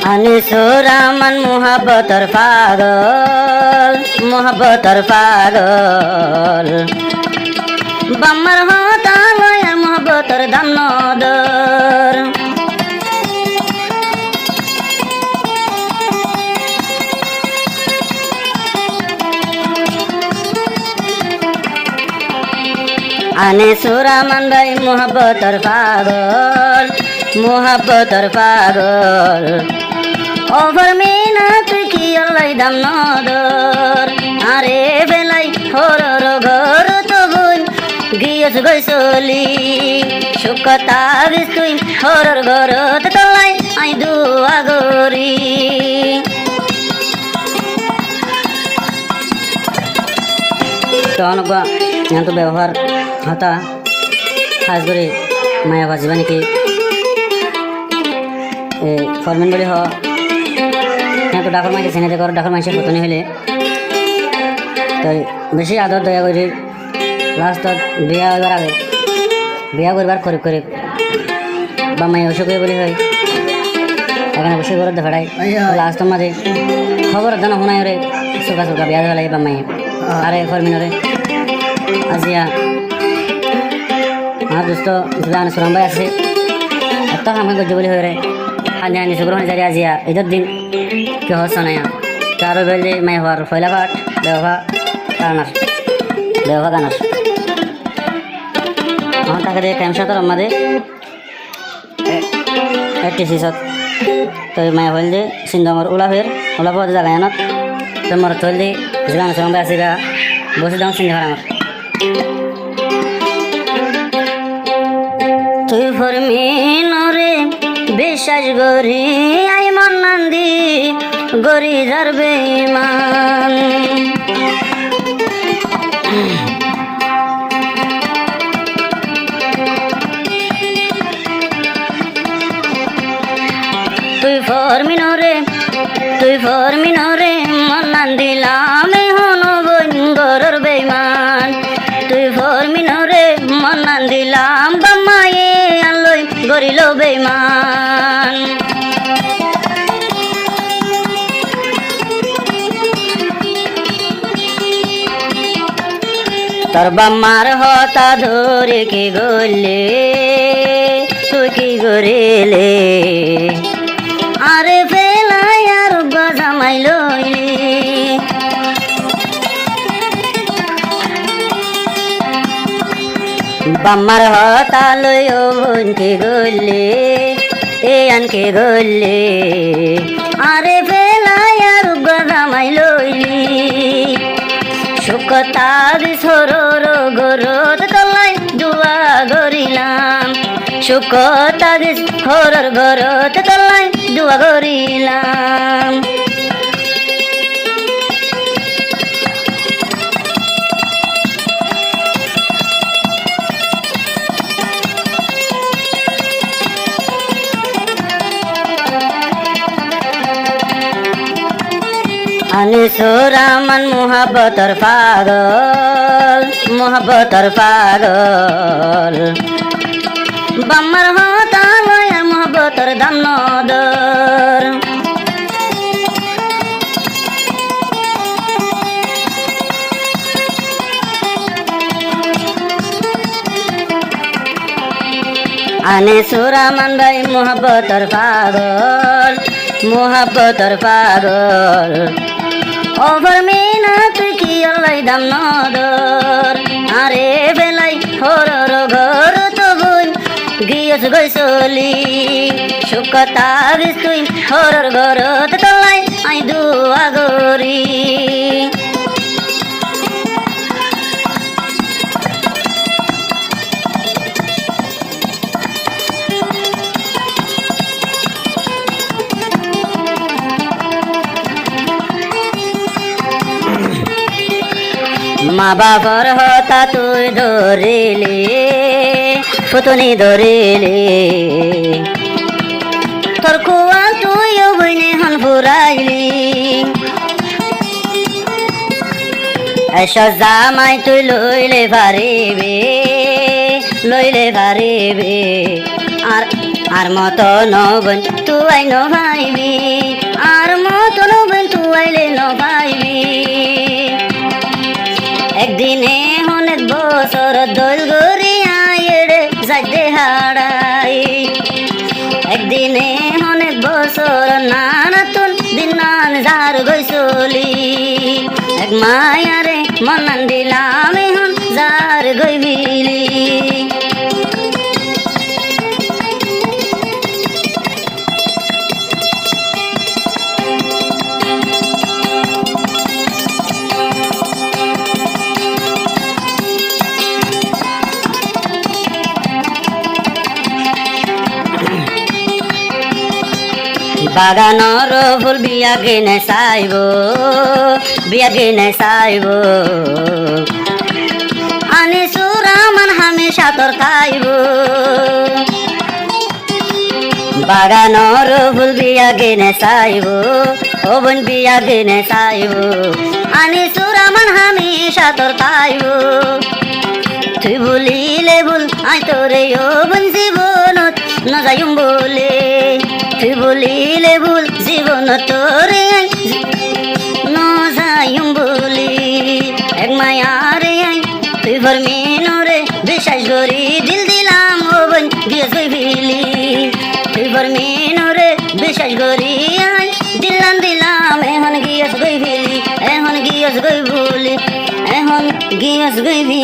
আনিসুর রহমান মোহাব্বতর পাগল বাম্মার হতা লয়ার মোহাব্বতর দাম নদর আনিসুর রহমান ভাই মোহাব্বতর পাগল ওভার মেনা তুই কি আল্লাই দাম নদর আরে বেলাই হরর ঘর তো বই গিয়েছ গই চলি সুকতা বিস তুই হরর ঘর তলাই আই দুয়া গরি তখন তো ব্যবহার হতা খাস করে মায়া বাজিবা নাকি ফরমেন বলি হ তো ডাকর মাইকে সেনে কর ডাকর মাইসের পতনি হইলে তো বেশি আদর দয়া করি লাস্টত বিয়া হইবার আগে বিয়া করবার করিব বা মাই অসুখ হয়ে বলি হয় এখানে বসে ঘর দেখাড়াই লাস্টের মাঝে খবর জানা শোনাই রে চোকা বিয়া দেওয়া লাগে বা মাই আরে ফরমিনরে আজিয়া আমার দোস্ত সুরাম ভাই আছে এত কাম করছে বলি হয় রে আনি আনি শুক্রবার যাই আজিয়া ঈদের দিন কেউ হচ্ছে না তারও বেলে মাই হওয়ার ফয়লা ঘাট ব্যবহার গানার আমার তাকে দিয়ে ক্যামসাতর আমাদের টিসিসত তো মায়া হইল যে সিন্ধমর ওলা পাওয়া জায়গায় আনত তো মর চল দি জিলাম সঙ্গে আসিবা বসে যাও সিন্ধে আমার তুই ফরমিন রে বিশ্বাস গরি আই মন নন্দি গরি ধরবে ইমান তুই ফরমিন রে মন নন্দিলাম হন গরর বেমান তুই ফরমিন রে মন নন্দিলাম বাম্মায়ে আনলই গরিল বেমান তোর বাম্মার হতা ধরে কি গলে তুই কি গরিলে আরে ফেলাই আর গজামাই লইলি বাম্মার হতা লই বোনকে গলে এ আনকে গলে আরে ফেলাই আর গজামাই লইলি সুকতা বিছরর গরত তলাই দুয়া গরিলাম সুকতা বিছ হরর গরত তলাই দুয়া গরিলাম আনিসুর রহমান মোহাব্বতর পাগল বাম্মার হতা লয়ার মোহাব্বতর দাম নদর আনিসুর রহমান ভাই মোহাব্বতর পাগল ওভার মেনা তুই কি আল্লাই দাম নদর আরে বেলাই হরর ঘর তো বই গিয়েছ গই চলি সুকতা বিস তুই হরর ঘর তলাই আই দুয়া গরি মা বাবার হতা তুই ধরিলি পুতনি ধরিলি তোর কুয়া তুই বইনে হন ফুরাইলি এসব জামাই তুই লইলে পারিবে আর আর মতো নবন তুই ন ভাইবি আর মতো নবন তুইলে ন ভাইবি একদিনে অনেক বছর দোল গড়িয়া এড়ে যাইতে হারাই একদিনে অনেক বছর নানাতুন দিন নান যার গইসলি এক মায়ারে মনান দিলাম এখন যার গইবিলি বাগানর ফুল বিয়া গেনে চাইব আনি সুরামান হামেশা তোর খাইব বাগানর ফুল বিয়া গেনে চাইব ও বোন বিয়া গেনে চাইব আনি সুরামান হামেশা তোর খাইব তুই বলিলে ভুল আই তোরে ও বোন জীবনত নজায়ুম বলে তুই বলিলে ভুল জীবন তোরে নজায়ুম বলি এক মায়ারে আই তুই ফরমিনরে বিশ্বাস করি দিল দিলাম ও বোন গিয়ে গইবিলি তুই ফরমিনরে বিশ্বাস করি আই দিলাম এখন গিয়ে গইবিলি এখন গিয়ে গইবলি এখন গিয়ে গইবিলি